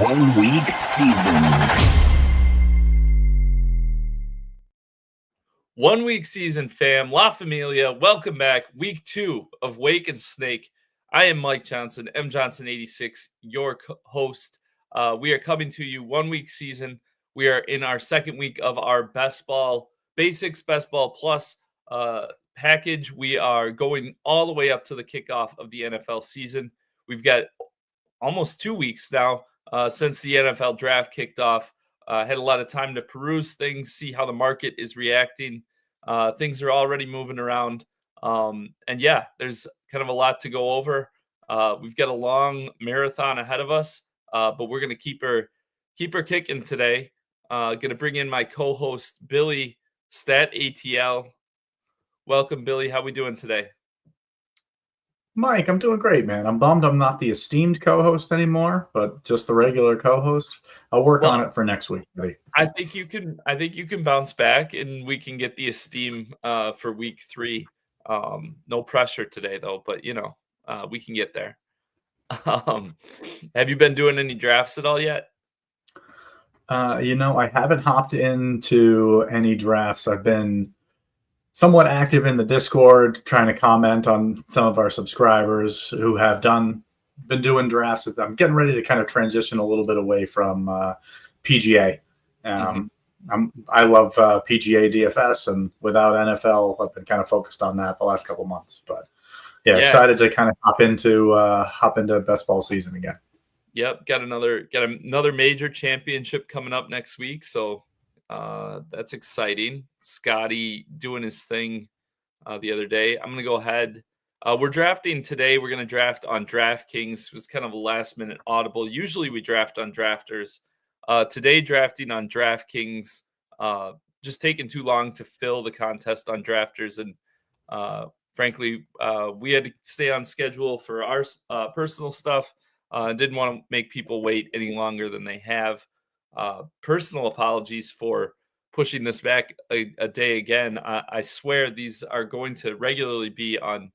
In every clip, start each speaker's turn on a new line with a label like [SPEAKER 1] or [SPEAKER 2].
[SPEAKER 1] 1 week season.
[SPEAKER 2] 1 week season, fam. La Familia, welcome back. Week 2 of Wake and Snake. I am Mike Johnson, Johnson 86, your host. We are coming to you 1 week season. We are in our second week of our Best Ball Basics, Best Ball Plus package. We are going all the way up to the kickoff of the NFL season. We've got almost 2 weeks now since the NFL draft kicked off. Had a lot of time to peruse things, see how the market is reacting. Things are already moving around. And yeah, there's kind of a lot to go over. We've got a long marathon ahead of us, but we're going to keep her kicking today. Going to bring in my co-host, Billy, StatATL. Welcome, Billy. How we doing today?
[SPEAKER 3] Mike, I'm doing great, man. I'm bummed I'm not the esteemed co-host anymore, but just the regular co-host. I'll work on it for next week, buddy.
[SPEAKER 2] I think you can bounce back, and we can get the esteem for week 3. No pressure today, though, but we can get there. Have you been doing any drafts at all yet?
[SPEAKER 3] I haven't hopped into any drafts. I've been somewhat active in the Discord, trying to comment on some of our subscribers who have been doing drafts. I'm getting ready to kind of transition a little bit away from PGA. I love PGA DFS, and without NFL, I've been kind of focused on that the last couple months. But yeah, excited to kind of hop into best ball season again.
[SPEAKER 2] Yep, got another major championship coming up next week, so that's exciting. Scotty doing his thing the other day. I'm going to go ahead. We're drafting today. We're going to draft on DraftKings. It was kind of a last-minute audible. Usually we draft on Drafters. Today, drafting on DraftKings. Just taking too long to fill the contest on Drafters. And frankly, we had to stay on schedule for our personal stuff. Didn't want to make people wait any longer than they have. Personal apologies for pushing this back a day again. I swear these are going to regularly be on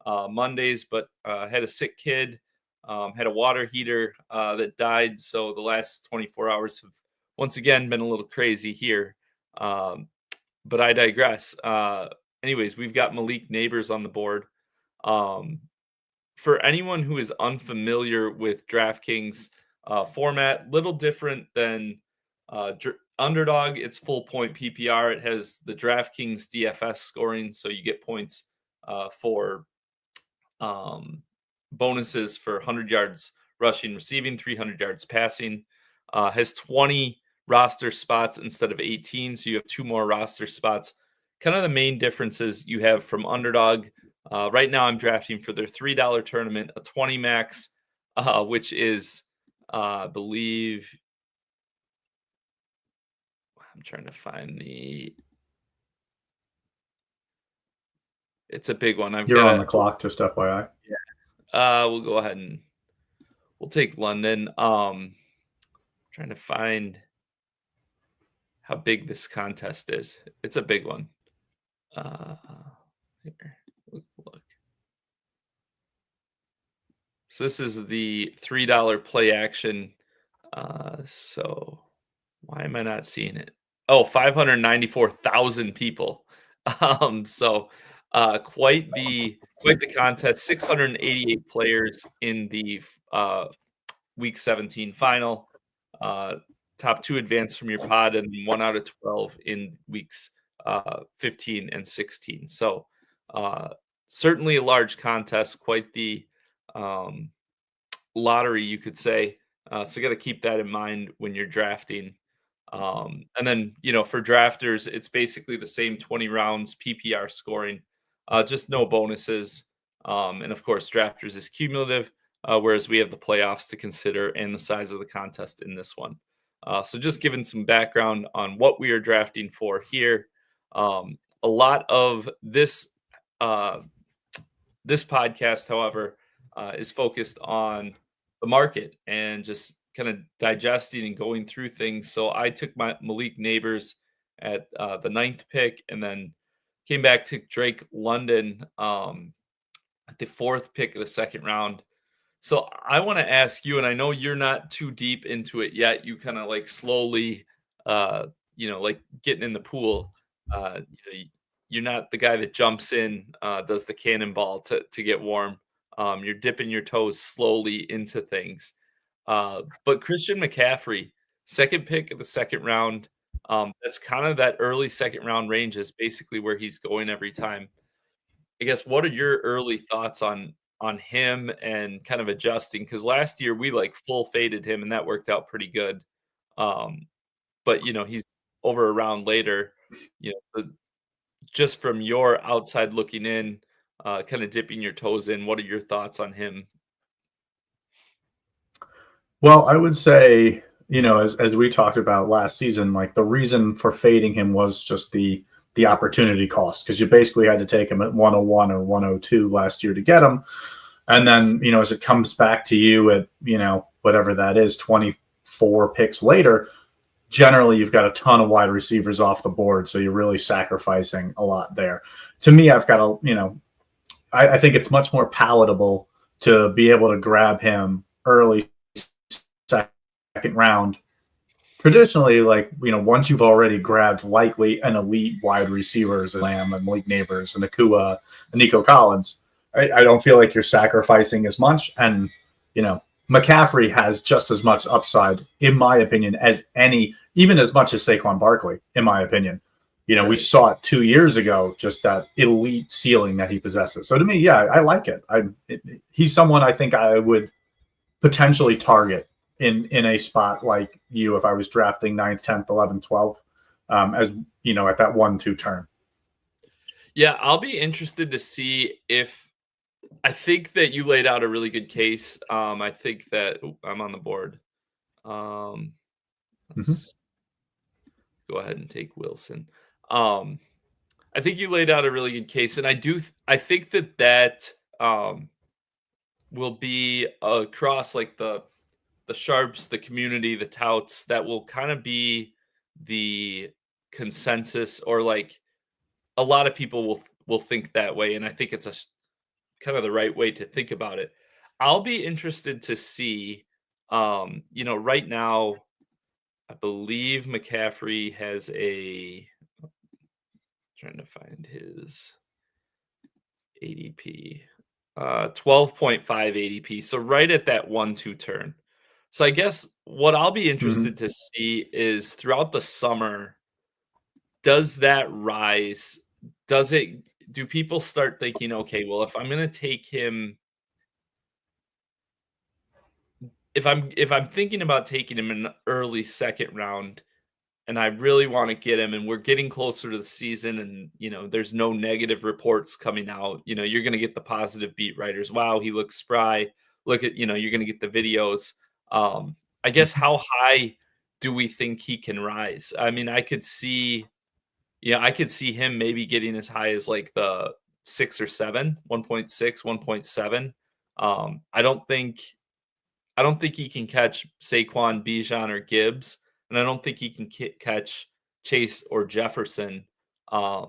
[SPEAKER 2] Mondays, but had a sick kid, had a water heater that died. So the last 24 hours have once again been a little crazy here. But I digress. Anyways, we've got Malik Neighbors on the board. For anyone who is unfamiliar with DraftKings format, little different than Underdog. It's full point PPR. It has the DraftKings DFS scoring, so you get points for bonuses for 100 yards rushing, receiving, 300 yards passing. Has 20 roster spots instead of 18, so you have 2 more roster spots. Kind of the main differences you have from Underdog. Right now I'm drafting for their $3 tournament, a 20 max, which is, I believe, I'm trying to find it's a big one.
[SPEAKER 3] You're on the clock, just FYI.
[SPEAKER 2] Yeah. We'll go ahead and we'll take London. Trying to find how big this contest is. It's a big one. Here, look. So this is the $3 play action. So why am I not seeing it? Oh, 594,000 people. So quite the contest. 688 players in the week 17 final. Top 2 advance from your pod, and 1 out of 12 in weeks 15 and 16. So certainly a large contest, quite the lottery, you could say. So got to keep that in mind when you're drafting. And then, for drafters, it's basically the same 20 rounds PPR scoring, just no bonuses. And of course, drafters is cumulative, whereas we have the playoffs to consider and the size of the contest in this one. So just giving some background on what we are drafting for here. A lot of this podcast, however, is focused on the market and just kind of digesting and going through things. So I took my Malik Neighbors at the 9th pick, and then came back to Drake London at the 4th pick of the 2nd round. So I want to ask you, and I know you're not too deep into it yet. You kind of like slowly, uh, like getting in the pool. You're not the guy that jumps in, does the cannonball to get warm. You're dipping your toes slowly into things. But Christian McCaffrey, second pick of the second round. That's kind of that early second round range is basically where he's going every time. I guess what are your early thoughts on him and kind of adjusting? Because last year we like full faded him and that worked out pretty good. Um, but he's over a round later. So just from your outside looking in, kind of dipping your toes in, what are your thoughts on him?
[SPEAKER 3] Well, I would say, as we talked about last season, like the reason for fading him was just the opportunity cost because you basically had to take him at 101 or 102 last year to get him. And then, as it comes back to you at, whatever that is, 24 picks later, generally you've got a ton of wide receivers off the board. So you're really sacrificing a lot there. To me, I've got I think it's much more palatable to be able to grab him early second round. Traditionally, like, once you've already grabbed likely an elite wide receivers, Lamb and Malik Neighbors and Nakua and Nico Collins, I don't feel like you're sacrificing as much. And, McCaffrey has just as much upside, in my opinion, as even as much as Saquon Barkley, in my opinion. We saw it 2 years ago, just that elite ceiling that he possesses. So to me, yeah, I like it. He's someone I think I would potentially target in a spot like you if I was drafting 9th, 10th, 11th, 12th, as at that 1-2 turn.
[SPEAKER 2] Yeah, I'll be interested to see if I think that you laid out a really good case. I think that I'm on the board. Let's go ahead and take Wilson. I think you laid out a really good case, and I think that will be across like the sharps, the community, the touts. That will kind of be the consensus, or like a lot of people will think that way, and I think it's kind of the right way to think about it. I'll be interested to see. Right now, I believe McCaffrey has trying to find his ADP, 12.5 ADP. So right at that 1-2 turn. So I guess what I'll be interested to see is throughout the summer, does that rise? Do people start thinking, okay, well, if I'm going to take him, if I'm thinking about taking him in the early second round, and I really want to get him, and we're getting closer to the season, and there's no negative reports coming out. You're going to get the positive beat writers. Wow, he looks spry. Look at you're going to get the videos. I guess how high do we think he can rise? I mean, I could see him maybe getting as high as like the 6 or 7, 1.6, 1.7. I don't think he can catch Saquon, Bijan, or Gibbs, and I don't think he can catch Chase or Jefferson. I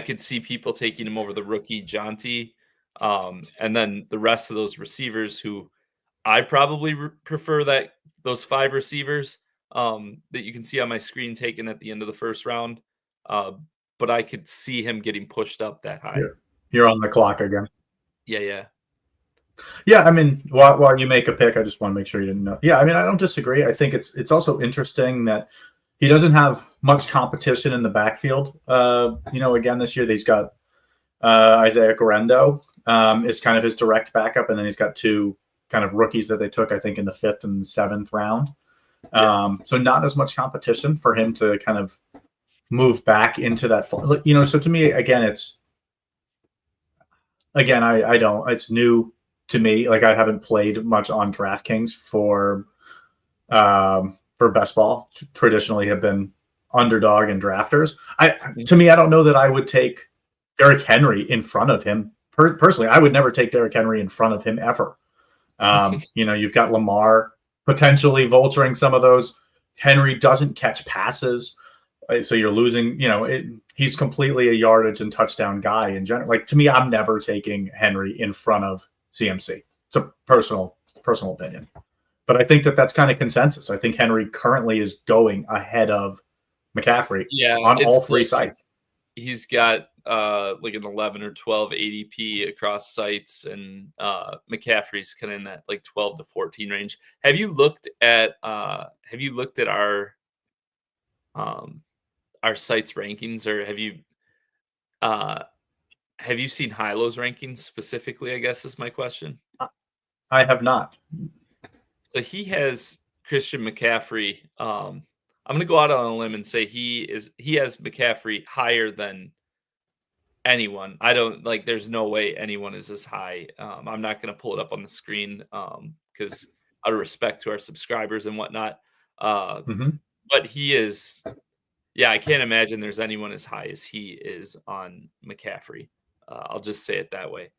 [SPEAKER 2] could see people taking him over the rookie Jonty, and then the rest of those receivers who I probably prefer those 5 receivers that you can see on my screen taken at the end of the first round. But I could see him getting pushed up that high.
[SPEAKER 3] You're on the clock again.
[SPEAKER 2] Yeah.
[SPEAKER 3] Yeah, I mean, while you make a pick, I just want to make sure you didn't know. Yeah, I mean, I don't disagree. I think it's also interesting that he doesn't have much competition in the backfield. Again, this year he's got Isaiah Guerrero is kind of his direct backup, and then he's got 2 kind of rookies that they took, I think, in the 5th and 7th round. So not as much competition for him to kind of move back into that. So to me, again, it's new to me. Like, I haven't played much on DraftKings for best ball. Traditionally have been underdog and drafters. To me, I don't know that I would take Derrick Henry in front of him. Personally, I would never take Derrick Henry in front of him ever. You've got Lamar potentially vulturing some of those. Henry doesn't catch passes, so you're losing. He's completely a yardage and touchdown guy in general. Like, to me, I'm never taking Henry in front of CMC. It's a personal opinion, but I think that that's kind of consensus. I think Henry currently is going ahead of McCaffrey
[SPEAKER 2] Yeah,
[SPEAKER 3] on
[SPEAKER 2] it's
[SPEAKER 3] all three
[SPEAKER 2] close.
[SPEAKER 3] sites.
[SPEAKER 2] He's got like an 11 or 12 ADP across sites, and McCaffrey's kind of in that like 12 to 14 range. Have you looked at um our site's rankings, or uh have you seen Hilo's rankings specifically, I guess is my question.
[SPEAKER 3] I have not.
[SPEAKER 2] So he has Christian McCaffrey. I'm gonna go out on a limb and say he has McCaffrey higher than anyone. I don't like there's no way anyone is as high. I'm not gonna pull it up on the screen because out of respect to our subscribers and whatnot. Uh,
[SPEAKER 3] Mm-hmm.
[SPEAKER 2] but he is, yeah, I can't imagine there's anyone as high as he is on McCaffrey. I'll just say it that way.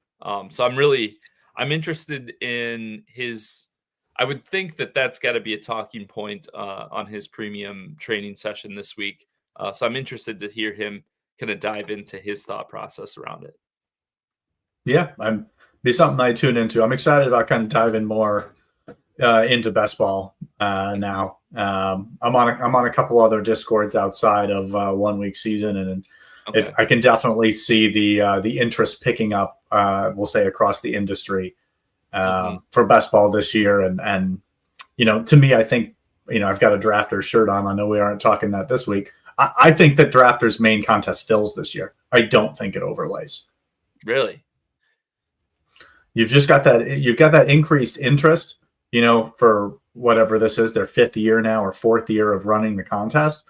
[SPEAKER 2] So I'm interested in his. I would think that that's got to be a talking point on his premium training session this week. So I'm interested to hear him kind of dive into his thought process around it.
[SPEAKER 3] Yeah, I'm be something I tune into. I'm excited about kind of diving more into best ball now. I'm on a couple other discords outside of 1 week season, and
[SPEAKER 2] Okay.
[SPEAKER 3] I can definitely see the interest picking up. We'll say across the industry for best ball this year, and to me, I think I've got a Drafters shirt on. I know we aren't talking that this week. I think that Drafters main contest fills this year. I don't think it overlays.
[SPEAKER 2] Really?
[SPEAKER 3] You've just got that increased interest, for whatever this is, their 5th year now or 4th year of running the contest.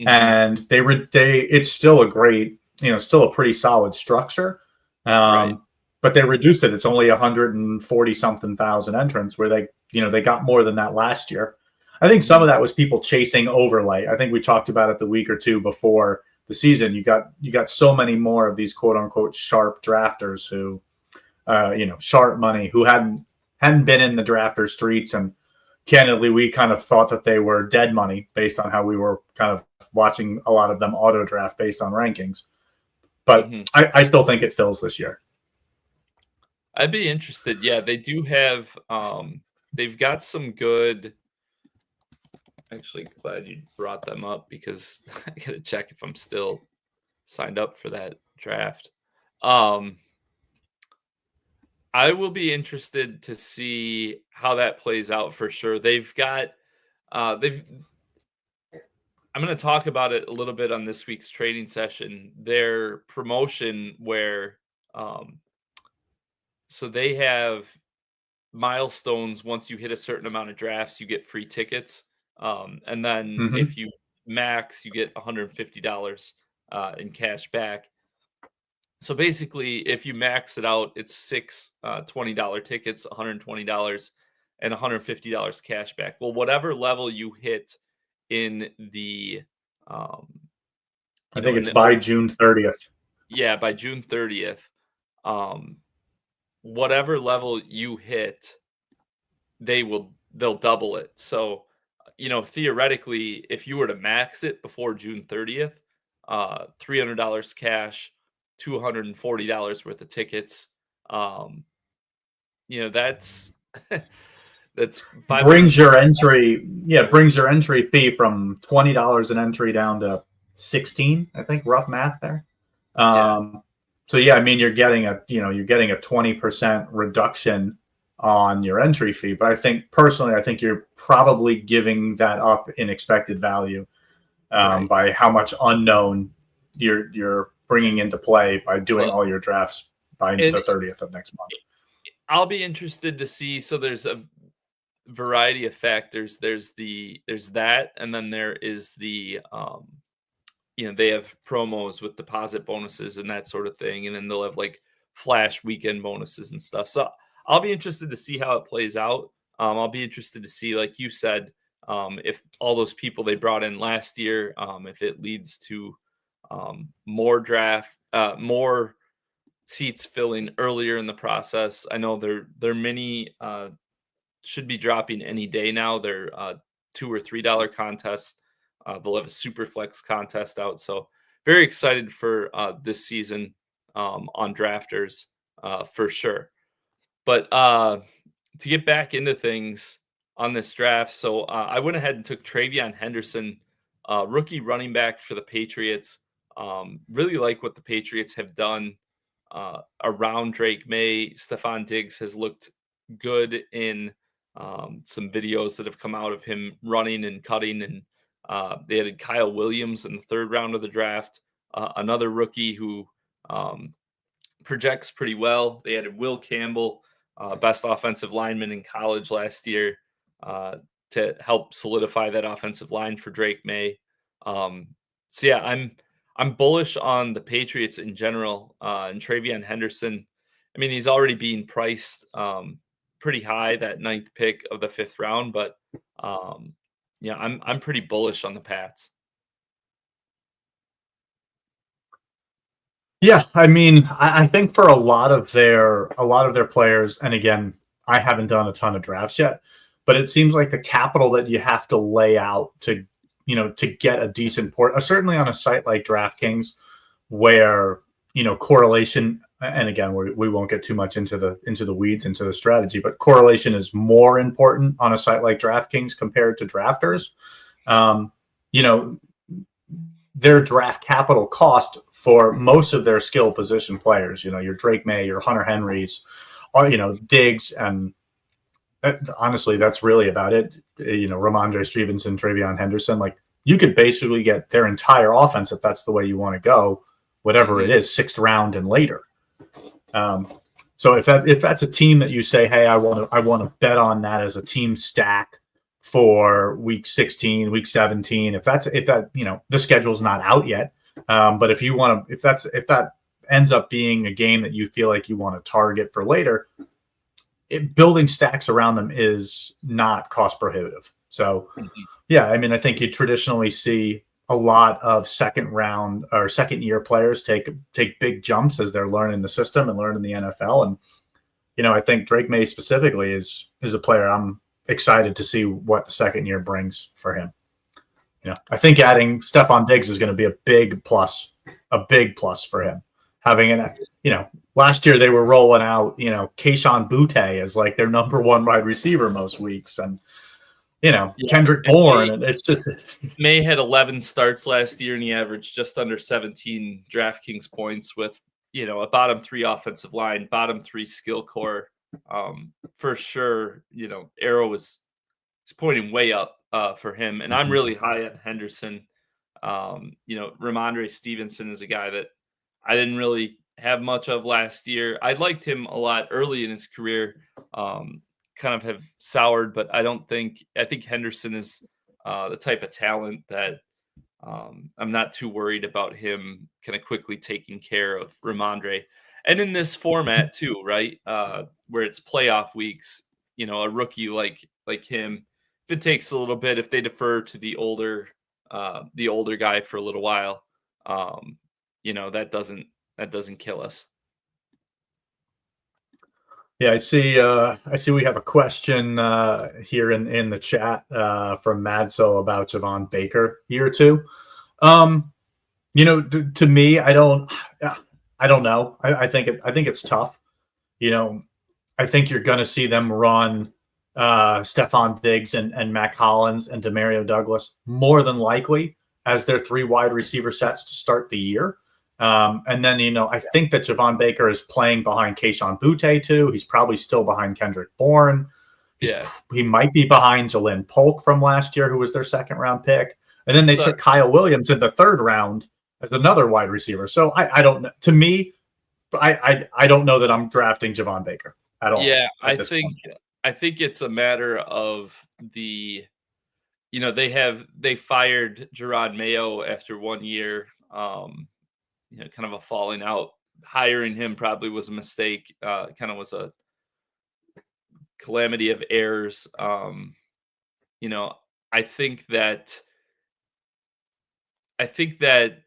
[SPEAKER 2] Mm-hmm.
[SPEAKER 3] And it's still a great, still a pretty solid structure.
[SPEAKER 2] Right.
[SPEAKER 3] But they reduced it. It's only 140 something thousand entrants, where they got more than that last year. I think some of that was people chasing overlay. I think we talked about it the week or two before the season. You got so many more of these quote unquote sharp drafters who, sharp money, who hadn't been in the drafter streets. And candidly, we kind of thought that they were dead money based on how we were kind of watching a lot of them auto draft based on rankings. But I still think it fills this year.
[SPEAKER 2] I'd be interested. Yeah, they do have they've got some good. Actually, glad you brought them up because I gotta check if I'm still signed up for that draft. I will be interested to see how that plays out for sure. They've got they've I'm going to talk about it a little bit on this week's training session. Their promotion where so they have milestones. Once you hit a certain amount of drafts, you get free tickets. And then
[SPEAKER 3] Mm-hmm.
[SPEAKER 2] if you max, you get $150 in cash back. So basically, if you max it out, it's 6 $20 tickets, $120, and $150 cash back. Well, whatever level you hit in the, um,
[SPEAKER 3] I think
[SPEAKER 2] in
[SPEAKER 3] it's
[SPEAKER 2] the
[SPEAKER 3] by June 30th.
[SPEAKER 2] yeah, by June 30th, um, whatever level you hit, they'll double it. So, theoretically, if you were to max it before June 30th, $300 cash, $240 worth of tickets. Um, that's that's 500
[SPEAKER 3] brings your
[SPEAKER 2] bucks.
[SPEAKER 3] entry fee from $20 an entry down to 16, I think, rough math there.
[SPEAKER 2] Yeah,
[SPEAKER 3] So yeah, I mean, you're getting a 20% reduction on your entry fee, but I think you're probably giving that up in expected value
[SPEAKER 2] right.
[SPEAKER 3] by how much unknown you're bringing into play by doing
[SPEAKER 2] Well,
[SPEAKER 3] all your drafts by
[SPEAKER 2] and
[SPEAKER 3] the 30th of next month.
[SPEAKER 2] I'll be interested to see. So there's a variety of factors. There's that, and then there is the they have promos with deposit bonuses and that sort of thing, and then they'll have like flash weekend bonuses and stuff. So I'll be interested to see how it plays out. I'll be interested to see, like you said, if all those people they brought in last year, if it leads to more seats filling earlier in the process. I know their mini should be dropping any day now. They're $2 or $3 contests. They'll have a super flex contest out. So very excited for this season on drafters for sure. But to get back into things on this draft, so I went ahead and took Travion Henderson, rookie running back for the Patriots. Really like what the Patriots have done around Drake May. Stephon Diggs has looked good in some videos that have come out of him running and cutting. And they added Kyle Williams in the third round of the draft, another rookie who um, projects pretty well. They added Will Campbell, best offensive lineman in college last year, uh, to help solidify that offensive line for Drake May. So yeah, I'm bullish on the Patriots in general, and Travion Henderson. I mean, he's already being priced pretty high, that ninth pick of the fifth round, but um, yeah, I'm pretty bullish on the Pats.
[SPEAKER 3] Yeah, I mean, I think for a lot of their players, and again, I haven't done a ton of drafts yet, but it seems like the capital that you have to lay out to get a decent port, certainly on a site like DraftKings, where correlation, and again, we won't get too much into the weeds into the strategy, but correlation is more important on a site like DraftKings compared to drafters. Um, you know, their draft capital cost for most of their skill position players. Your Drake May, your Hunter Henrys, or Diggs, and honestly, that's really about it. Ramondre Stevenson, Travion Henderson, like you could basically get their entire offense if that's the way you want to go, whatever it
[SPEAKER 2] Mhm.
[SPEAKER 3] is, sixth round and later. Um, so if that's a team that you say, hey, I want to bet on that as a team stack for week 16, week 17, if that the schedule's not out yet, but if that ends up being a game that you feel like you want to target for later, building stacks around them is not cost prohibitive. So
[SPEAKER 2] Mhm.
[SPEAKER 3] yeah, I mean, I think you traditionally see a lot of second round or second year players take big jumps as they're learning the system and learning the NFL. And I think Drake May specifically is a player I'm excited to see what the second year brings for him. I think adding Stephon Diggs is going to be a big plus for him. Having last year they were rolling out, Kayshon Boutte as like their number one wide receiver most weeks, and
[SPEAKER 2] Yeah,
[SPEAKER 3] Kendrick
[SPEAKER 2] and
[SPEAKER 3] Bourne, and it's just
[SPEAKER 2] May had 11 starts last year, and he averaged just under 17 DraftKings points with, a bottom three offensive line, bottom three skill core. For sure, Arrow is pointing way up for him, and I'm really high on Henderson. Ramondre Stevenson is a guy that I didn't really have much of last year. I liked him a lot early in his career. Kind of have soured, but I think Henderson is the type of talent that I'm not too worried about him kind of quickly taking care of Ramondre. And in this format too, right? Where it's playoff weeks, a rookie like him, if it takes a little bit, if they defer to the older guy for a little while, um, that doesn't kill us.
[SPEAKER 3] Yeah, I see we have a question here in the chat from Madso about Javon Baker year two. Um, to me, I don't know. I think it's tough. You know, I think you're going to see them run Stephon Diggs and Mac Hollins and Demario Douglas more than likely as their three wide receiver sets to start the year. And then, I think that Javon Baker is playing behind Kayshon Boutte too. He's probably still behind Kendrick Bourne.
[SPEAKER 2] Yeah.
[SPEAKER 3] He might be behind Jalen Polk from last year, who was their second round pick. And then they
[SPEAKER 2] So
[SPEAKER 3] took Kyle Williams in the third round as another wide receiver. So I don't know. To me, I don't know that I'm drafting Javon Baker at all
[SPEAKER 2] yeah,
[SPEAKER 3] at
[SPEAKER 2] I
[SPEAKER 3] this
[SPEAKER 2] think
[SPEAKER 3] point.
[SPEAKER 2] I think it's a matter of they fired Gerard Mayo after 1 year. Kind of a falling out. Hiring him probably was a mistake. Kind of was a calamity of errors. You know, I think that I think that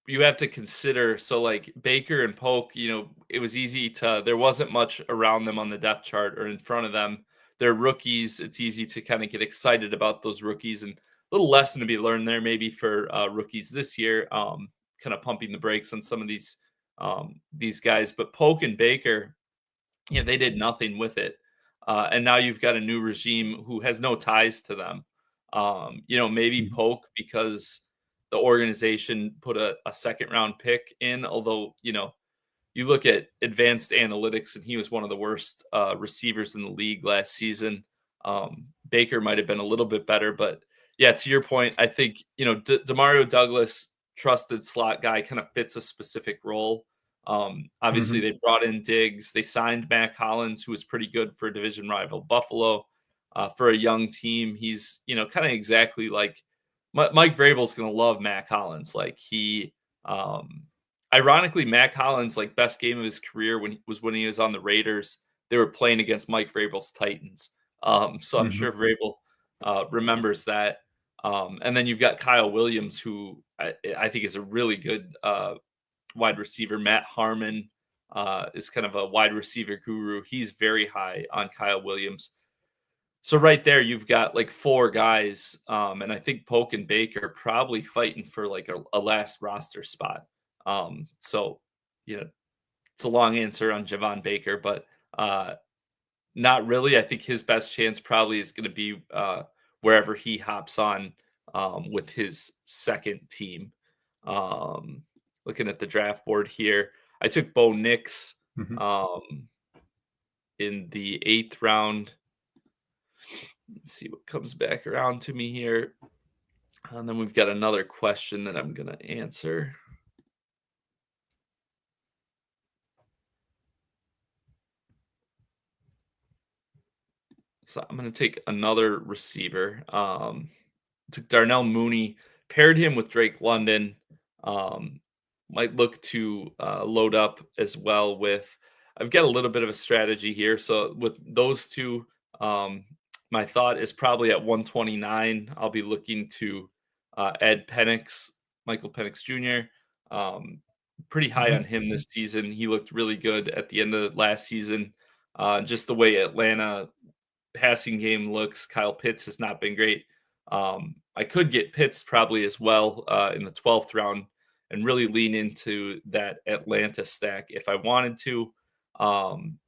[SPEAKER 2] you have to consider, so like Baker and Polk, it was easy to there wasn't much around them on the depth chart or in front of them. They're rookies. It's easy to kind of get excited about those rookies, and a little lesson to be learned there maybe for rookies this year. Kind of pumping the brakes on some of these guys, but Polk and Baker, they did nothing with it. And now you've got a new regime who has no ties to them. Maybe
[SPEAKER 3] Mhm.
[SPEAKER 2] Polk because the organization put a second round pick in, although, you look at advanced analytics, and he was one of the worst receivers in the league last season. Baker might have been a little bit better, but yeah, to your point, I think Demario Douglas, trusted slot guy, kind of fits a specific role. Obviously,
[SPEAKER 3] Mhm.
[SPEAKER 2] they brought in Diggs. They signed Mac Hollins, who was pretty good for division rival Buffalo. For a young team, he's kind of exactly like Mike Vrabel's going to love Mac Hollins. Like um, ironically, Mac Hollins' like best game of his career when he was on the Raiders. They were playing against Mike Vrabel's Titans. So I'm
[SPEAKER 3] Mhm.
[SPEAKER 2] sure Vrabel remembers that. And then you've got Kyle Williams, who I think is a really good wide receiver. Matt Harmon is kind of a wide receiver guru. He's very high on Kyle Williams. So right there, you've got like four guys, and I think Polk and Baker are probably fighting for like a last roster spot. So you know, it's a long answer on Javon Baker, but not really. I think his best chance probably is going to be wherever he hops on with his second team. Um, Looking at the draft board here, I took Bo Nix
[SPEAKER 3] Mhm.
[SPEAKER 2] um, in the 8th round. Let's see what comes back around to me here. And then we've got another question that I'm going to answer. So I'm going to take another receiver. Took Darnell Mooney, paired him with Drake London. Um, might look to load up as well with. I've got a little bit of a strategy here. So with those two, um, my thought is probably at 129. I'll be looking to add Penix, Michael Penix Jr. Um, Pretty high on
[SPEAKER 3] Mhm.
[SPEAKER 2] him this season. He looked really good at the end of last season. Just the way Atlanta passing game looks. Kyle Pitts has not been great. I could get Pitts probably as well in the 12th round and really lean into that Atlanta stack if I wanted to. Um,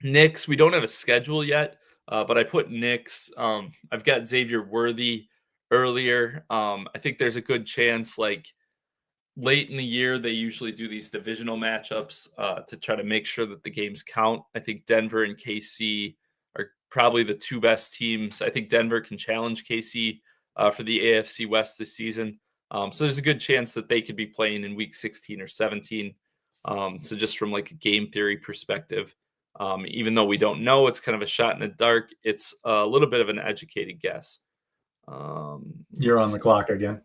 [SPEAKER 2] Knicks, we don't have a schedule yet, but I put Knicks. I've got Xavier Worthy earlier. I think there's a good chance, like late in the year, they usually do these divisional matchups to try to make sure that the games count. I think Denver and KC are probably the two best teams. I think Denver can challenge KC for the AFC West this season. So there's a good chance that they could be playing in week 16 or 17. So just from like a game theory perspective, even though we don't know, it's kind of a shot in the dark. It's a little bit of an educated guess.
[SPEAKER 3] You're
[SPEAKER 2] Let's
[SPEAKER 3] on the
[SPEAKER 2] see.
[SPEAKER 3] clock again.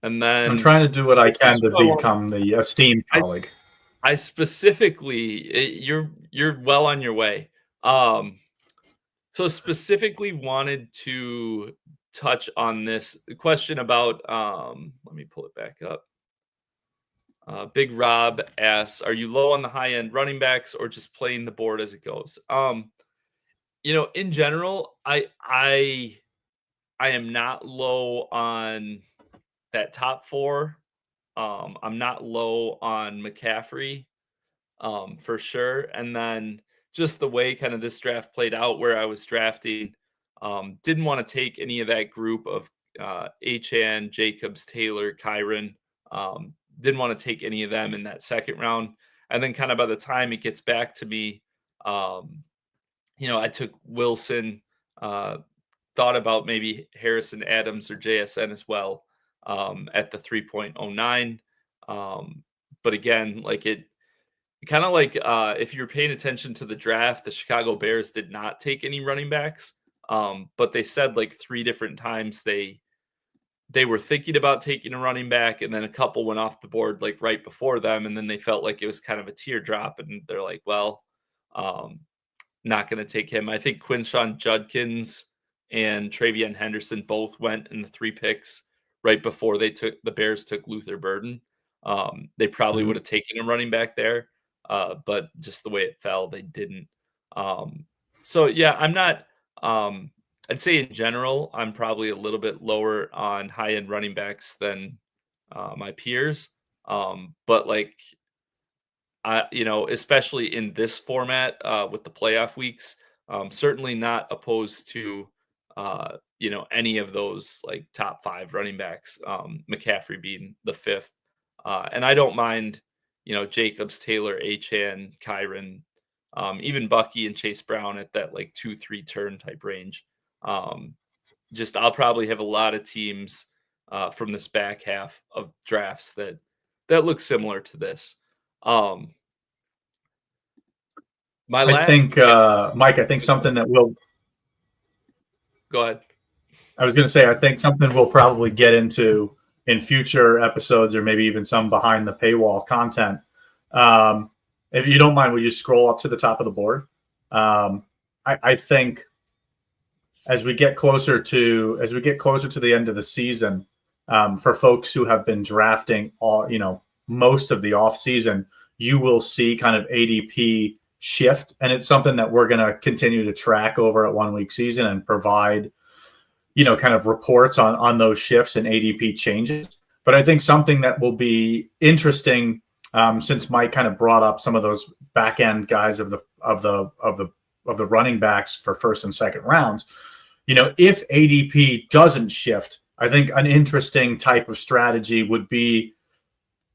[SPEAKER 2] And
[SPEAKER 3] I'm
[SPEAKER 2] then
[SPEAKER 3] trying to do what I
[SPEAKER 2] this is
[SPEAKER 3] can to
[SPEAKER 2] what I want.
[SPEAKER 3] become the esteemed
[SPEAKER 2] I
[SPEAKER 3] colleague.
[SPEAKER 2] I specifically you're well on your way. Um, so specifically wanted to touch on this question about let me pull it back up. Big Rob asks, are you low on the high end running backs or just playing the board as it goes? In general, I am not low on that top four. I'm not low on McCaffrey. For sure. And then just the way kind of this draft played out, where I was drafting, didn't want to take any of that group of Achan, Jacobs, Taylor, Kyron. Didn't want to take any of them in that second round. And then kind of by the time it gets back to me, um, I took Wilson, uh, thought about maybe Harrison Adams or JSN as well at the 3.09. But again, like it kind of like if you're paying attention to the draft, the Chicago Bears did not take any running backs, but they said like three different times they were thinking about taking a running back, and then a couple went off the board like right before them, and then they felt like it was kind of a teardrop, and they're like, well, um, not going to take him. I think Quinshawn Judkins and Travion Henderson both went in the three picks right before the Bears took Luther Burden. They probably would
[SPEAKER 3] Mhm.
[SPEAKER 2] have taken a running back there, but just the way it fell, they didn't. Um, so yeah, I'm not. I'd say in general, I'm probably a little bit lower on high end running backs than my peers. But like especially in this format with the playoff weeks, certainly not opposed to any of those like top five running backs, McCaffrey being the fifth. And I don't mind, Jacobs, Taylor, Achan, Kyron, even Bucky and Chase Brown at that like 2-3 turn type range. Um, just I'll probably have a lot of teams from this back half of drafts that look similar to this. Um, my
[SPEAKER 3] I
[SPEAKER 2] last
[SPEAKER 3] think,
[SPEAKER 2] pick.
[SPEAKER 3] Mike, I think something that will,
[SPEAKER 2] Go ahead.
[SPEAKER 3] I was going to say, I think something we'll probably get into in future episodes or maybe even some behind the paywall content. Um, if you don't mind, will you scroll up to the top of the board? I think as we get closer to the end of the season, for folks who have been drafting most of the off season, you will see kind of ADP shift, and it's something that we're going to continue to track over at 1 week season and provide kind of reports on those shifts and ADP changes. But I think something that will be interesting, since Mike kind of brought up some of those back end guys of the running backs for first and second rounds. If ADP doesn't shift, I think an interesting type of strategy would be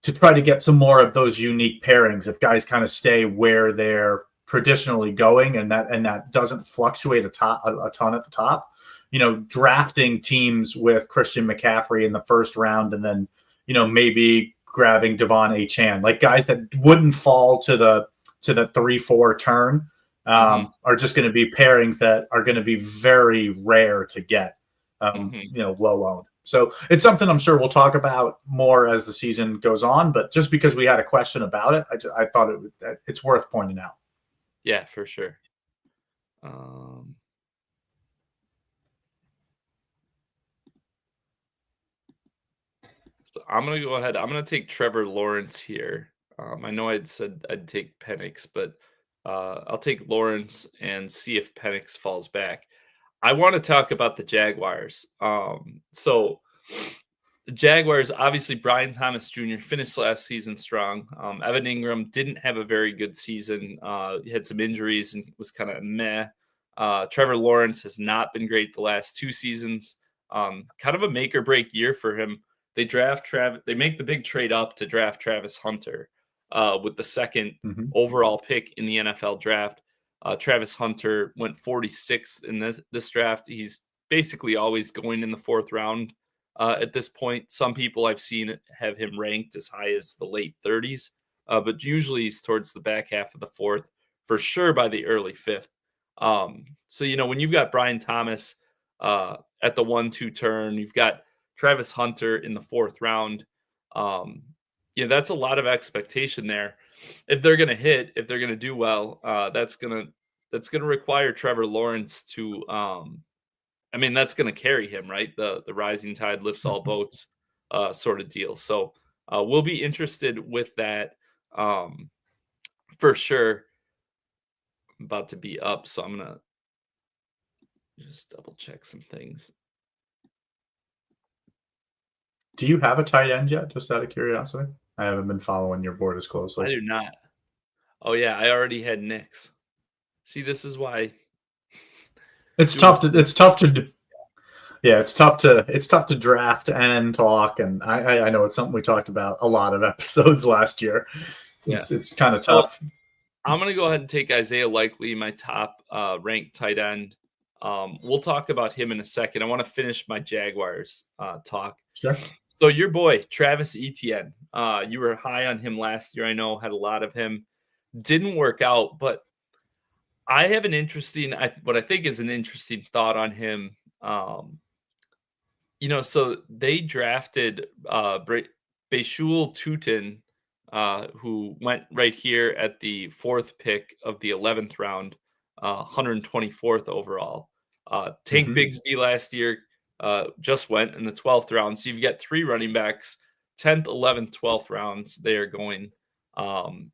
[SPEAKER 3] to try to get some more of those unique pairings. If guys kind of stay where they're traditionally going, and that doesn't fluctuate a ton at the top, drafting teams with Christian McCaffrey in the first round, and then maybe grabbing Devon Achane, like guys that wouldn't fall to the 3-4 turn. Are just going to be pairings that are going to be very rare to get, low owned. So it's something I'm sure we'll talk about more as the season goes on. But just because we had a question about it, I thought it's worth pointing out.
[SPEAKER 2] Yeah, for sure. So I'm going to go ahead. I'm going to take Trevor Lawrence here. I know I'd said I'd take Penix, but I'll take Lawrence and see if Penix falls back. I want to talk about the Jaguars. So the Jaguars, obviously, Brian Thomas Jr. finished last season strong. Evan Ingram didn't have a very good season. He had some injuries and was kind of meh. Trevor Lawrence has not been great the last 2 seasons. Kind of a make or break year for him. They They make the big trade up to draft Travis Hunter with the second overall pick in the NFL draft. Travis Hunter went 46th in this draft. He's basically always going in the 4th round at this point. Some people I've seen have him ranked as high as the late 30s, but usually he's towards the back half of the 4th, for sure by the early 5th. So, when you've got Brian Thomas at the 1-2 turn, you've got Travis Hunter in the 4th round. That's a lot of expectation there. If they're going to hit, if they're going to do well, that's going to require Trevor Lawrence to, that's going to carry him, right? The rising tide lifts all boats, sort of deal. So we'll be interested with that for sure. I'm about to be up, so I'm going to just double check some things.
[SPEAKER 3] Do you have a tight end yet? Just out of curiosity. I haven't been following your board as closely.
[SPEAKER 2] I do not. Oh yeah, I already had Knicks. See, this is why
[SPEAKER 3] it's tough to draft and talk, and I know it's something we talked about a lot of episodes last year.
[SPEAKER 2] Yeah.
[SPEAKER 3] It's kind of tough.
[SPEAKER 2] I'm going to go ahead and take Isaiah Likely, my top ranked tight end. We'll talk about him in a second. I want to finish my Jaguars talk.
[SPEAKER 3] Sure.
[SPEAKER 2] So your boy, Travis Etienne, you were high on him last year. I know, had a lot of him. Didn't work out, but I have what I think is an interesting thought on him. So they drafted Bashul Tutin, who went right here at the 4th pick of the 11th round, 124th overall. Tank Bigsby last year just went in the 12th round. So you've got 3 running backs, 10th, 11th, 12th rounds. They are going, and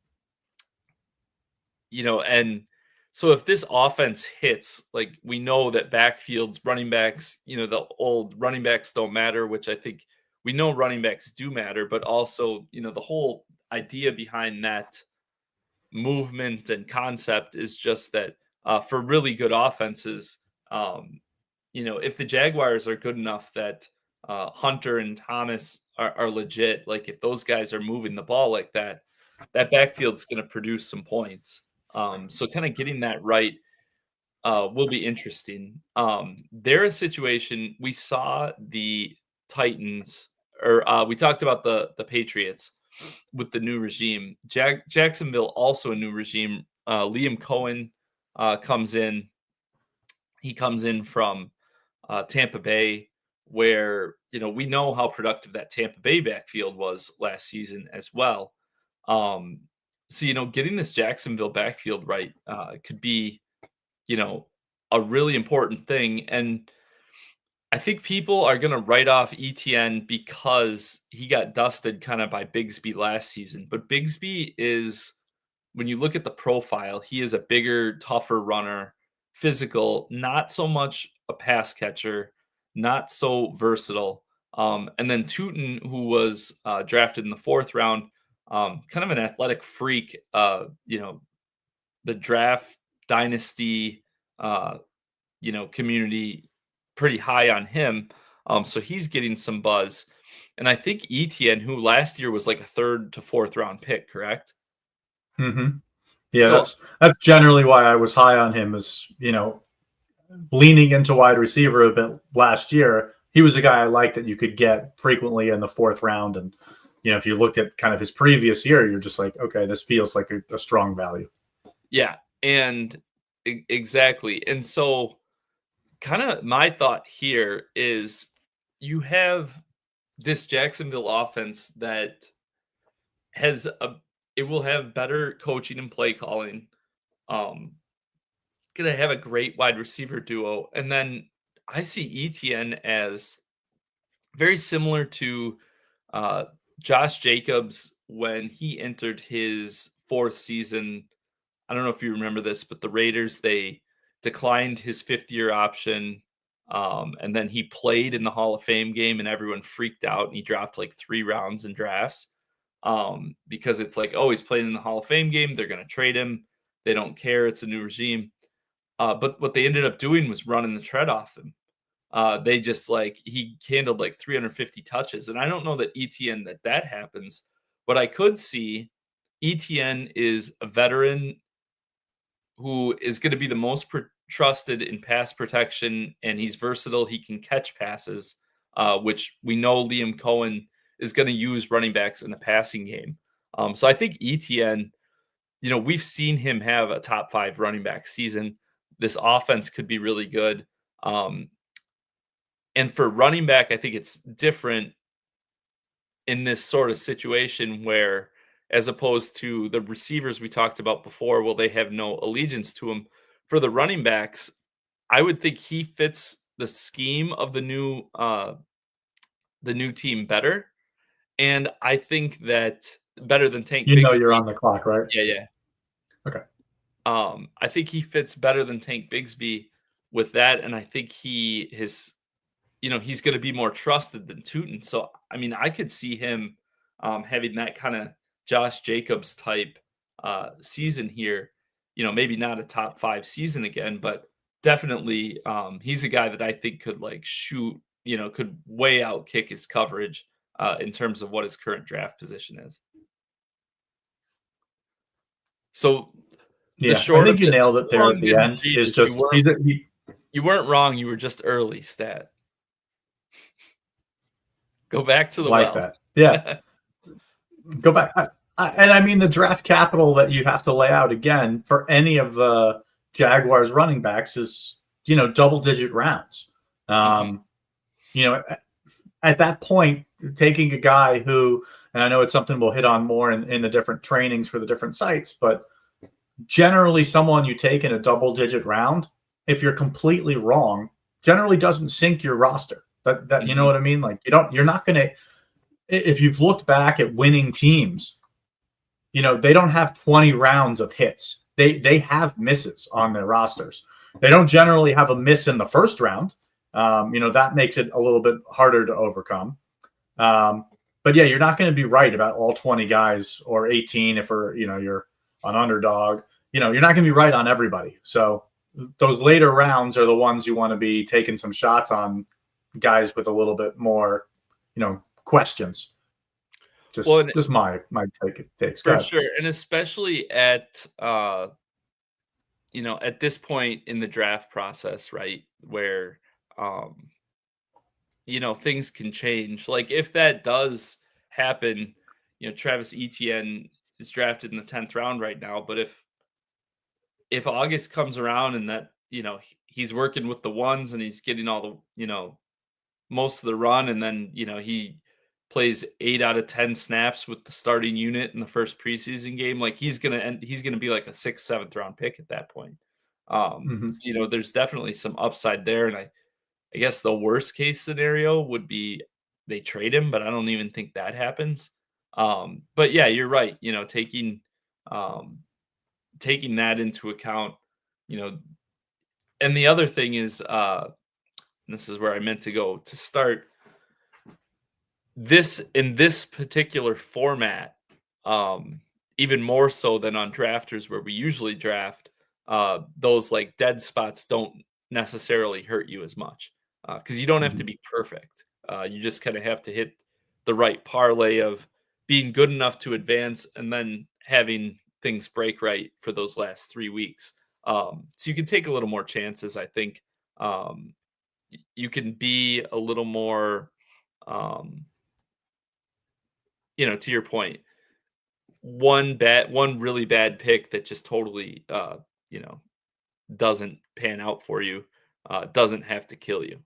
[SPEAKER 2] so if this offense hits, like we know that backfields, running backs, the old running backs don't matter, which I think we know running backs do matter, but also, the whole idea behind that movement and concept is just that for really good offenses, if the Jaguars are good enough that Hunter and Thomas are legit, like if those guys are moving the ball like that, that backfield's going to produce some points. So kind of getting that right will be interesting. They're a situation we saw the Titans, or we talked about the Patriots with the new regime. Jacksonville also a new regime. Liam Cohen comes in. He comes in from Tampa Bay, where we know how productive that Tampa Bay backfield was last season as well. So getting this Jacksonville backfield right could be a really important thing. And I think people are going to write off ETN because he got dusted kind of by Bigsby last season. But Bigsby is, when you look at the profile, he is a bigger, tougher runner, physical, not so much a pass catcher, not so versatile. And then Tootin, who was drafted in the 4th round, kind of an athletic freak, the draft dynasty, community pretty high on him. So he's getting some buzz. And I think ETN, who last year was like a 3rd to 4th round pick, correct?
[SPEAKER 3] Mm-hmm. Yeah,
[SPEAKER 2] So
[SPEAKER 3] that's generally why I was high on him. Is leaning into wide receiver a bit last year. He was a guy I liked that you could get frequently in the 4th round, and if you looked at kind of his previous year, you're just like, okay, this feels like a strong value.
[SPEAKER 2] Yeah, and exactly. And so kind of my thought here is you have this Jacksonville offense that it will have better coaching and play calling. Gonna have a great wide receiver duo. And then I see ETN as very similar to uh, Josh Jacobs when he entered his 4th season. I don't know if you remember this, but the Raiders, they declined his 5th-year option. And then he played in the Hall of Fame game and everyone freaked out and he dropped like 3 rounds in drafts because it's like, oh, he's playing in the Hall of Fame game. They're going to trade him. They don't care. It's a new regime. But what they ended up doing was running the tread off him. They just he handled like 350 touches. And I don't know that ETN that happens. But I could see ETN is a veteran who is going to be the most trusted in pass protection, and he's versatile. He can catch passes, which we know Liam Cohen is going to use running backs in the passing game. So I think ETN, we've seen him have a top 5 running back season. This offense could be really good. And for running back, I think it's different in this sort of situation where, as opposed to the receivers we talked about before, well, they have no allegiance to him. For the running backs, I would think he fits the scheme of the new team better. And I think that better than Tank Bigsby.
[SPEAKER 3] You're on the clock, right?
[SPEAKER 2] Yeah.
[SPEAKER 3] Okay.
[SPEAKER 2] I think he fits better than Tank Bigsby with that. And I think he's going to be more trusted than Tootin. So, I mean, I could see him having that kind of Josh Jacobs type season here. Maybe not a top 5 season again, but definitely he's a guy that I think could shoot, could way out kick his coverage in terms of what his current draft position is. So
[SPEAKER 3] yeah, I think you nailed it there at the end. Is just
[SPEAKER 2] you weren't wrong. You were just early, Stat. Go back to the well.
[SPEAKER 3] That. Yeah. Go back. And I mean, the draft capital that you have to lay out again for any of the Jaguars running backs is, double-digit rounds. At that point, taking a guy who, and I know it's something we'll hit on more in the different trainings for the different sites, but generally someone you take in a double-digit round, if you're completely wrong, generally doesn't sink your roster. That you know what I mean? Like you're not going to, if you've looked back at winning teams, they don't have 20 rounds of hits. They have misses on their rosters. They don't generally have a miss in the 1st round. That makes it a little bit harder to overcome. But yeah, you're not going to be right about all 20 guys or 18 if you're an underdog. You're not going to be right on everybody. So those later rounds are the ones you want to be taking some shots on guys with a little bit more, questions.
[SPEAKER 2] Well,
[SPEAKER 3] Just my takes. Go
[SPEAKER 2] for
[SPEAKER 3] ahead.
[SPEAKER 2] sure, and especially at at this point in the draft process, right, where um, things can change. Like if that does happen, Travis Etienne is drafted in the 10th round right now, but if August comes around and that, he's working with the ones and he's getting all the, most of the run, and then, he plays 8 out of 10 snaps with the starting unit in the first preseason game, like he's gonna be like a 6th, 7th round pick at that point.
[SPEAKER 3] Mm-hmm.
[SPEAKER 2] So, there's definitely some upside there. And I guess the worst case scenario would be they trade him, but I don't even think that happens. But yeah, you're right. Um, taking that into account, you know, and the other thing is, this is where I meant to go to start this in this particular format, um, even more so than on drafters where we usually draft, those like dead spots don't necessarily hurt you as much because you don't have
[SPEAKER 3] Mm-hmm.
[SPEAKER 2] to be perfect. You just kind of have to hit the right parlay of being good enough to advance and then having things break right for those last 3 weeks. So you can take a little more chances, I think. Um, you can be a little more um, to your point, one really bad pick that just totally, you know, doesn't pan out for you, doesn't have to kill you.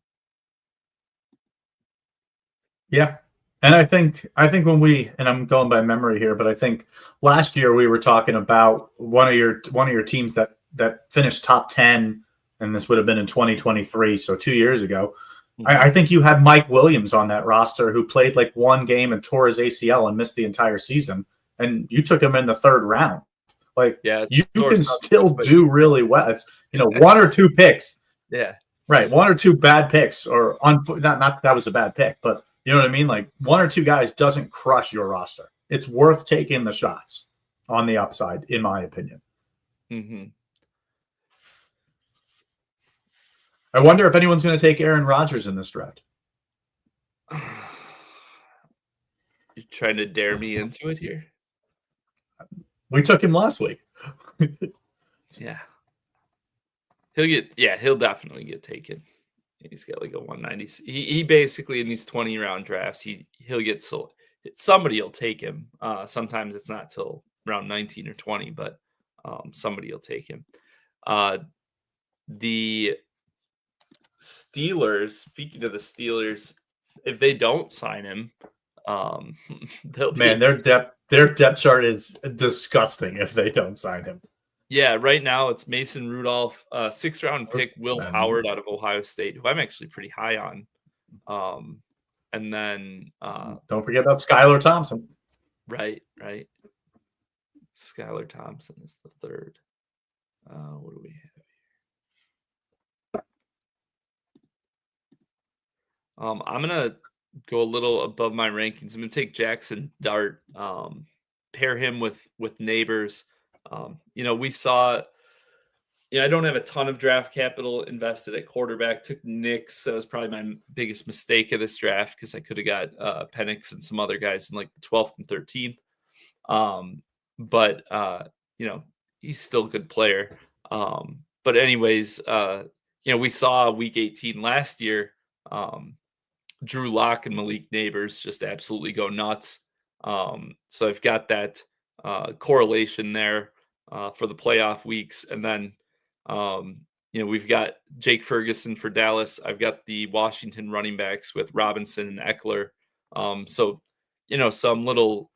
[SPEAKER 3] Yeah. And I think and I'm going by memory here, but I think last year we were talking about one of your teams that finished top 10, and this would have been in 2023, so 2 years ago. I
[SPEAKER 2] Mhm.
[SPEAKER 3] think you had Mike Williams on that roster who played like one game and tore his ACL and missed the entire season, and you took him in the 3rd round. Like
[SPEAKER 2] Yeah, it's
[SPEAKER 3] you
[SPEAKER 2] sore
[SPEAKER 3] can
[SPEAKER 2] subject,
[SPEAKER 3] still
[SPEAKER 2] but
[SPEAKER 3] do really well. It's one or two picks.
[SPEAKER 2] yeah.
[SPEAKER 3] Right, one or two bad picks, or not that was a bad pick, but you know what I mean. Like one or two guys doesn't crush your roster. It's worth taking the shots on the upside, in my opinion.
[SPEAKER 2] Mhm.
[SPEAKER 3] I wonder if anyone's going to take Aaron Rodgers in this draft.
[SPEAKER 2] You're trying to dare me into it here?
[SPEAKER 3] We took him last week.
[SPEAKER 2] Yeah. He'll definitely get taken. He's got like a 190. He basically in these 20 round drafts, he'll get somebody will take him. Sometimes it's not till round 19 or 20, but somebody will take him. The Steelers, speaking of the Steelers, if they don't sign him, um, they'll
[SPEAKER 3] Man,
[SPEAKER 2] be
[SPEAKER 3] their depth chart is disgusting if they don't sign him.
[SPEAKER 2] yeah. Right now it's Mason Rudolph, 6th round pick Will
[SPEAKER 3] And
[SPEAKER 2] Howard out of Ohio State, who I'm actually pretty high on. And then
[SPEAKER 3] don't forget about Skylar Thompson.
[SPEAKER 2] right. Skylar Thompson is the 3rd. What do we have? I'm gonna go a little above my rankings. I'm gonna take Jackson Dart, pair him with Neighbors. We saw. I don't have a ton of draft capital invested at quarterback. Took Nix. That was probably my biggest mistake of this draft because I could have got Penix and some other guys in like the 12th and 13th. But he's still a good player. But anyways, we saw week 18 last year. Drew Lock and Malik Neighbors just absolutely go nuts. So I've got that correlation there for the playoff weeks. And then, we've got Jake Ferguson for Dallas. I've got the Washington running backs with Robinson and Eckler. So, some little,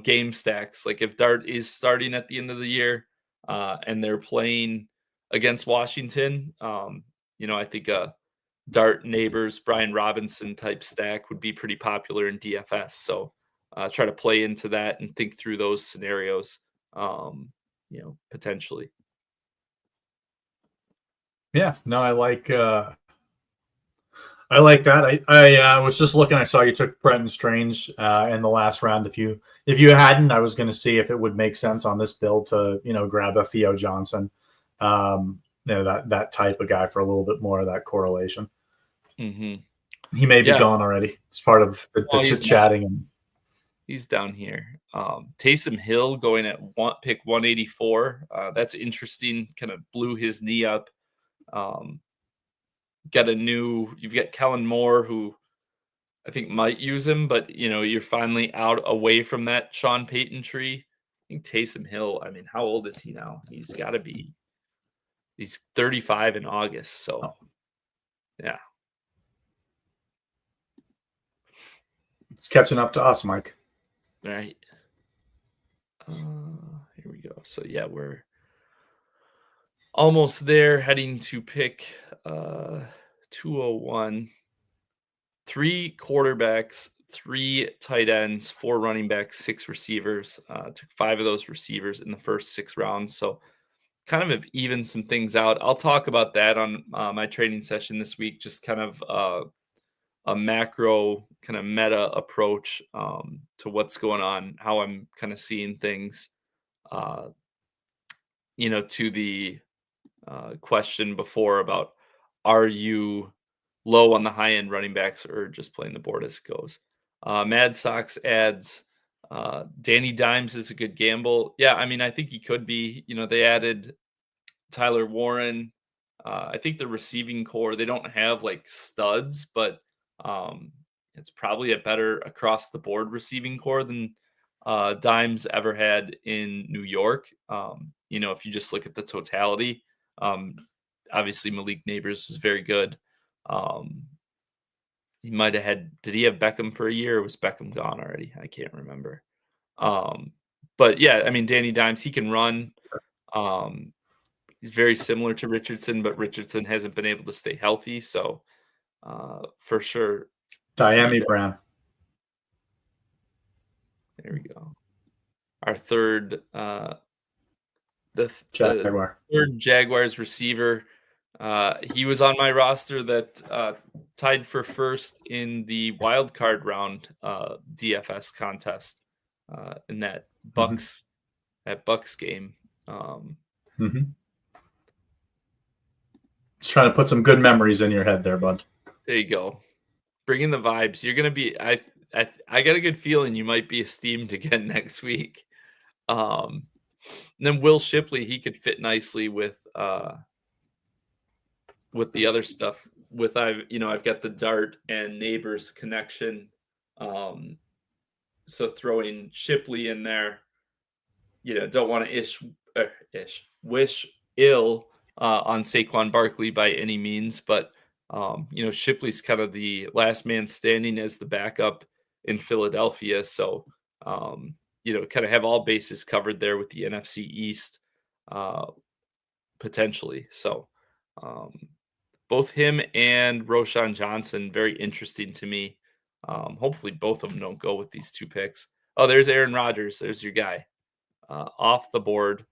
[SPEAKER 2] game stacks. Like if Dart is starting at the end of the year and they're playing against Washington, I think Dart Neighbors, Brian Robinson type stack would be pretty popular in DFS. So try to play into that and think through those scenarios, potentially.
[SPEAKER 3] Yeah, no, I like I like that. I was just looking. I saw you took Brenton Strange in the last round. If you hadn't, I was going to see if it would make sense on this build to grab a Theo Johnson, that type of guy for a little bit more of that correlation.
[SPEAKER 2] Mm-hmm.
[SPEAKER 3] He may be
[SPEAKER 2] Yeah.
[SPEAKER 3] gone already. It's part of the chit chatting. And
[SPEAKER 2] he's down here. Taysom Hill going at pick 184. That's interesting. Kind of blew his knee up. You've got Kellen Moore, who I think might use him, but you're finally out away from that Sean Payton tree. I think Taysom Hill, I mean, how old is he now? He's 35 in August. So yeah.
[SPEAKER 3] It's catching up to us, Mike.
[SPEAKER 2] All right. Here we go. So yeah, we're almost there, heading to pick 201. 3 quarterbacks, 3 tight ends, 4 running backs, 6 receivers. Took 5 of those receivers in the first 6 rounds. So kind of have evened some things out. I'll talk about that on my training session this week, just kind of a macro kind of meta approach to what's going on, how I'm kind of seeing things, to the question before about, are you low on the high end running backs or just playing the board as it goes? Mad Sox adds Danny Dimes is a good gamble. Yeah, I mean, I think he could be. They added Tyler Warren. I think the receiving core, they don't have like studs, but it's probably a better across the board receiving core than Dimes ever had in New York. If you just look at the totality, obviously Malik Neighbors was very good. He might have did he have Beckham for a year, or was Beckham gone already? I can't remember. But yeah, I mean, Danny Dimes, he can run. He's very similar to Richardson, but Richardson hasn't been able to stay healthy. So for sure.
[SPEAKER 3] Diami Brown.
[SPEAKER 2] There we go. Our third, the
[SPEAKER 3] Jaguar.
[SPEAKER 2] third Jaguars receiver. He was on my roster that tied for first in the wild card round DFS contest in that Bucks game.
[SPEAKER 3] Just trying to put some good memories in your head there, bud.
[SPEAKER 2] There you go. Bringing the vibes. You're gonna be. I got a good feeling you might be esteemed again next week. And then Will Shipley, he could fit nicely with the other stuff. I've got the Dart and Neighbors connection. So throwing Shipley in there, don't want to wish ill on Saquon Barkley by any means, but Shipley's kind of the last man standing as the backup in Philadelphia. So, kind of have all bases covered there with the NFC East potentially. So, both him and Roschon Johnson, very interesting to me. Hopefully both of them don't go with these 2 picks. Oh, there's Aaron Rodgers. There's your guy off the board.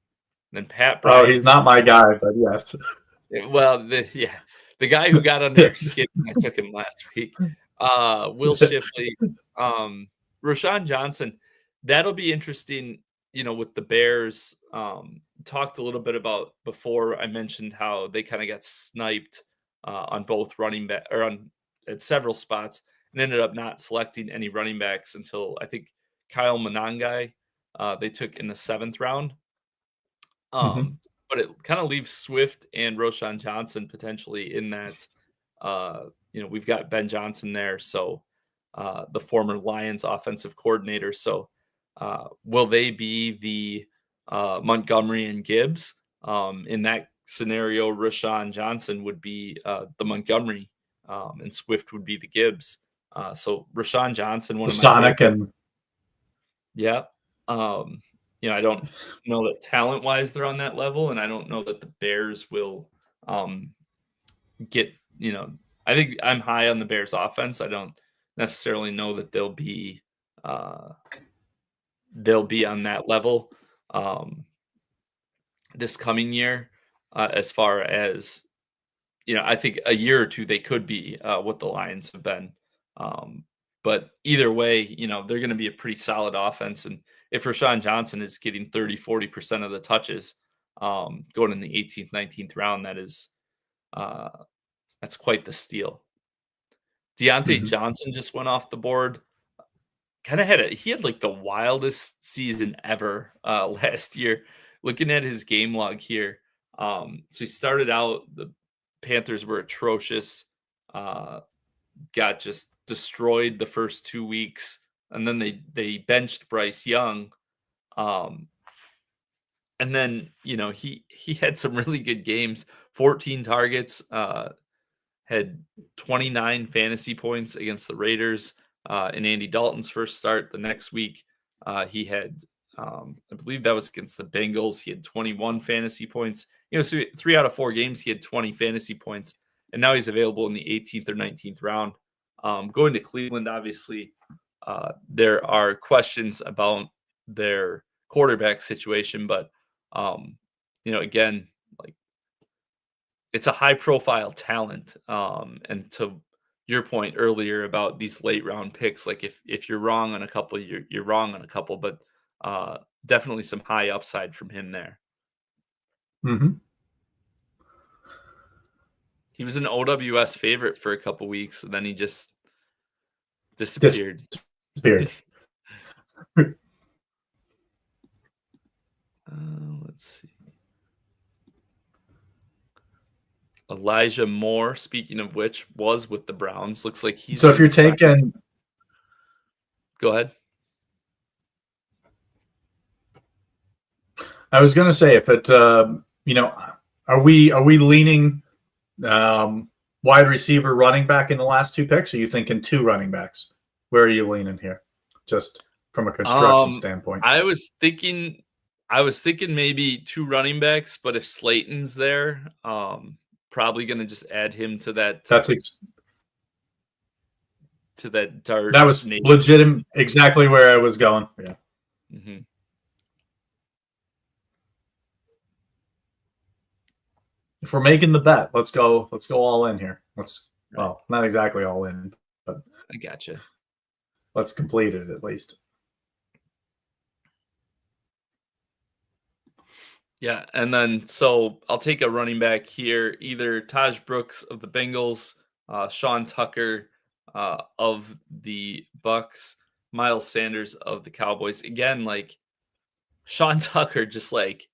[SPEAKER 2] And then Pat Bryant.
[SPEAKER 3] Oh, he's not my guy, but yes.
[SPEAKER 2] Well, the guy who got under your skin when I took him last week. Will Shipley, Roschon Johnson. That'll be interesting, with the Bears. Talked a little bit about before. I mentioned how they kind of got sniped on both running back or at several spots, and ended up not selecting any running backs until I think Kyle Monangai they took in the 7th round. But it kind of leaves Swift and Roschon Johnson potentially in that. We've got Ben Johnson there, so the former Lions offensive coordinator. So will they be the Montgomery and Gibbs? In that scenario, Roschon Johnson would be the Montgomery, and Swift would be the Gibbs. So Roschon Johnson, one of my
[SPEAKER 3] Sonic
[SPEAKER 2] favorite.
[SPEAKER 3] And
[SPEAKER 2] yeah. I don't know that talent-wise they're on that level, and I don't know that the Bears will get. I think I'm high on the Bears offense. I don't necessarily know that they'll be on that level this coming year, as far as I think a year or two they could be what the Lions have been. Um, but either way, they're going to be a pretty solid offense. And if Rashawn Johnson is getting 30-40% of the touches going in the 18th, 19th round, uh, that's quite the steal. Deontay
[SPEAKER 3] Mhm.
[SPEAKER 2] Johnson just went off the board. He had like the wildest season ever last year. Looking at his game log here, so he started out, the Panthers were atrocious, uh, got just destroyed the first 2 weeks, and then they benched Bryce Young, um, and then he had some really good games, 14 targets, had 29 fantasy points against the Raiders in Andy Dalton's first start. The next week, he had, I believe that was against the Bengals. He had 21 fantasy points. So 3 out of 4 games, he had 20 fantasy points, and now he's available in the 18th or 19th round. Going to Cleveland, obviously, there are questions about their quarterback situation, but again, like, it's a high profile talent. And to your point earlier about these late round picks, like if you're wrong on a couple, you're wrong on a couple, but uh, definitely some high upside from him there.
[SPEAKER 3] Mhm.
[SPEAKER 2] He was an OWS favorite for a couple weeks, and then he just disappeared.
[SPEAKER 3] Disappeared.
[SPEAKER 2] Let's see. Elijah Moore, speaking of which, was with the Browns. Looks like he's
[SPEAKER 3] So if
[SPEAKER 2] going to
[SPEAKER 3] you're
[SPEAKER 2] be signed.
[SPEAKER 3] taking,
[SPEAKER 2] Go ahead.
[SPEAKER 3] I was going to say, if it, are we leaning wide receiver, running back in the last 2 picks? Or are you thinking 2 running backs? Where are you leaning here? Just from a construction
[SPEAKER 2] Um,
[SPEAKER 3] standpoint.
[SPEAKER 2] I was thinking maybe 2 running backs, but if Slayton's there, probably gonna just add him to that
[SPEAKER 3] That's
[SPEAKER 2] Dart
[SPEAKER 3] that was
[SPEAKER 2] Nation.
[SPEAKER 3] legitimate. Exactly where I was going. Yeah.
[SPEAKER 2] Mhm.
[SPEAKER 3] If we're making the bet, let's go. Let's go all in here.
[SPEAKER 2] Right.
[SPEAKER 3] Well, not exactly all in, but
[SPEAKER 2] I gotcha.
[SPEAKER 3] let's complete it at least.
[SPEAKER 2] Yeah, and then so I'll take a running back here, either Taj Brooks of the Bengals, Sean Tucker of the Bucks, Miles Sanders of the Cowboys. Again, like Sean Tucker, just like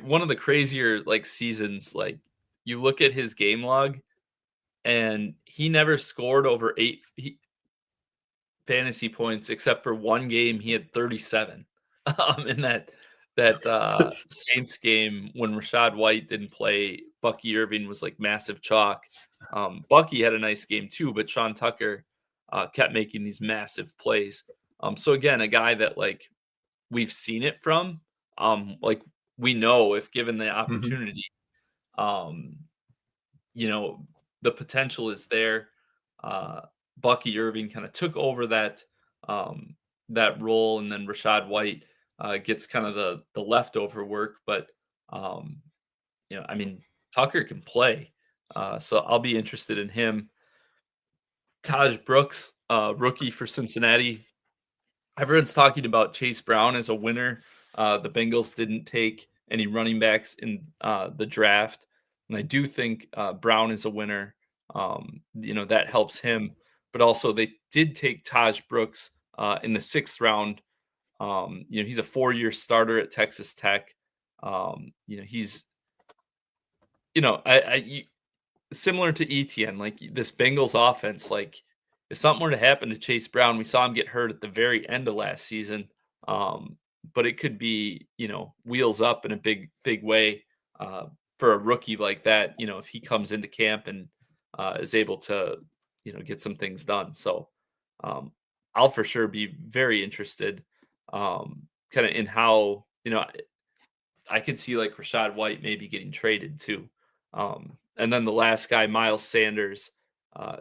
[SPEAKER 2] one of the crazier like seasons. Like, you look at his game log, and he never scored over 8 fantasy points except for one game. He had 37 in that Saints game when Rashad White didn't play. Bucky Irving was like massive chalk. Bucky had a nice game too, but Sean Tucker kept making these massive plays. So again, a guy that like we've seen it from. Like, we know if given the
[SPEAKER 3] Mm-hmm.
[SPEAKER 2] opportunity, um, the potential is there. Uh, Bucky Irving kind of took over um, that role, and then Rashad White gets kind of the leftover work. But um, I mean, Tucker can play, so I'll be interested in him. Taj Brooks, rookie for Cincinnati. Everyone's talking about Chase Brown as a winner. The Bengals didn't take any running backs in the draft, and I do think Brown is a winner. That helps him, but also they did take Taj Brooks in the 6th round. He's a 4-year starter at Texas Tech. He's similar to ETN, like this Bengals offense, like if something were to happen to Chase Brown, we saw him get hurt at the very end of last season. But it could be, wheels up in a big way for a rookie like that, if he comes into camp and is able to, get some things done. So um, I'll for sure be very interested kind of in how, I could see like Rashad White maybe getting traded too. And then the last guy, Miles Sanders, uh,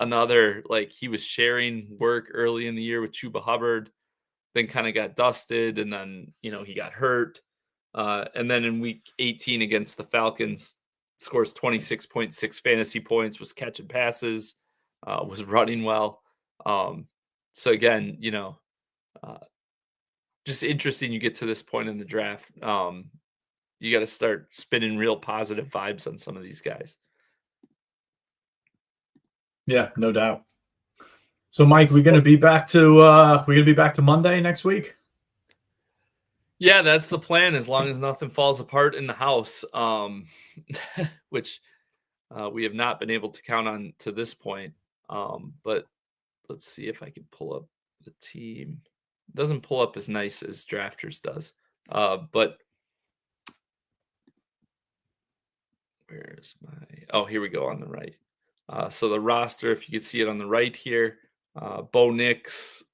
[SPEAKER 2] another, like, he was sharing work early in the year with Chuba Hubbard, then kind of got dusted, and then he got hurt. And then in week 18 against the Falcons, scores 26.6 fantasy points, was catching passes, was running well. So again, just interesting you get to this point in the draft. You got to start spinning real positive vibes on some of these guys.
[SPEAKER 3] Yeah, no doubt. So, Mike, we're gonna be back to Monday next week.
[SPEAKER 2] Yeah, that's the plan. As long as nothing falls apart in the house, which we have not been able to count on to this point. But let's see if I can pull up the team. It doesn't pull up as nice as Drafters does. But where's here we go on the right. So the roster, if you can see it on the right here, Bo Nix,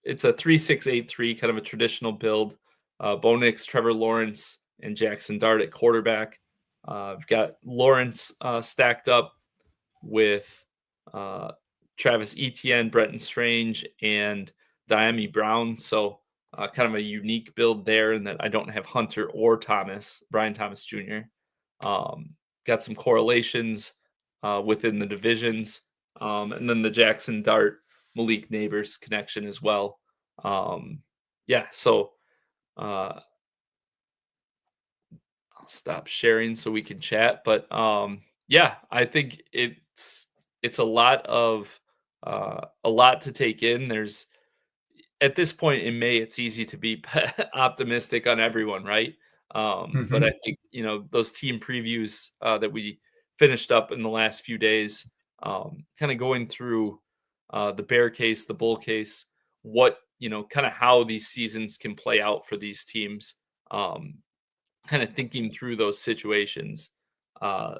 [SPEAKER 2] it's a 3-6-8-3, kind of a traditional build. Bo Nix, Trevor Lawrence, and Jackson Dart at quarterback. I've got Lawrence stacked up with Travis Etienne, Brenton Strange, and Diami Brown. So kind of a unique build there in that I don't have Hunter or Brian Thomas Jr. Got some correlations within the divisions. And then the Jackson Dart, Malik Neighbors connection as well. So I'll stop sharing so we can chat. But I think it's a lot to take in. There's at this point in May, it's easy to be optimistic on everyone, right? But I think those team previews that we finished up in the last few days, kind of going through the bear case, the bull case, what kind of how these seasons can play out for these teams. Kind of thinking through those situations. For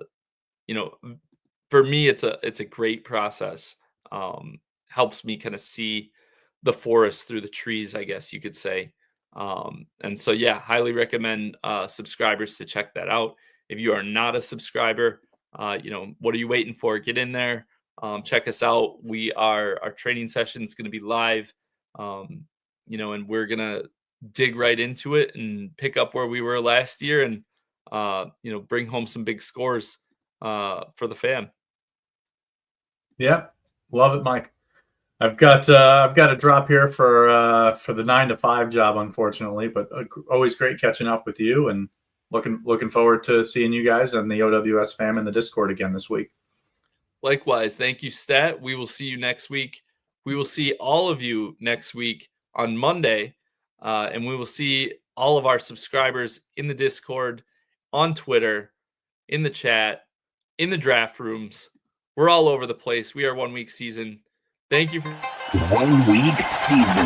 [SPEAKER 2] me, it's a great process. Helps me kind of see the forest through the trees, I guess you could say. And so, highly recommend subscribers to check that out. If you are not a subscriber, what are you waiting for? Get in there, check us out. Our training session is going to be live, and we're going to dig right into it and pick up where we were last year and, bring home some big scores for the fam.
[SPEAKER 3] Yeah, love it, Mike. I've got a drop here for the 9 to 5 job, unfortunately, but always great catching up with you and looking forward to seeing you guys and the OWS fam in the Discord again this week.
[SPEAKER 2] Likewise, thank you, Stat. We will see you next week. We will see all of you next week on Monday, and we will see all of our subscribers in the Discord, on Twitter, in the chat, in the draft rooms. We're all over the place. We are 1 week season. Thank you for
[SPEAKER 1] 1 week season.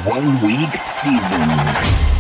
[SPEAKER 1] 1 week season.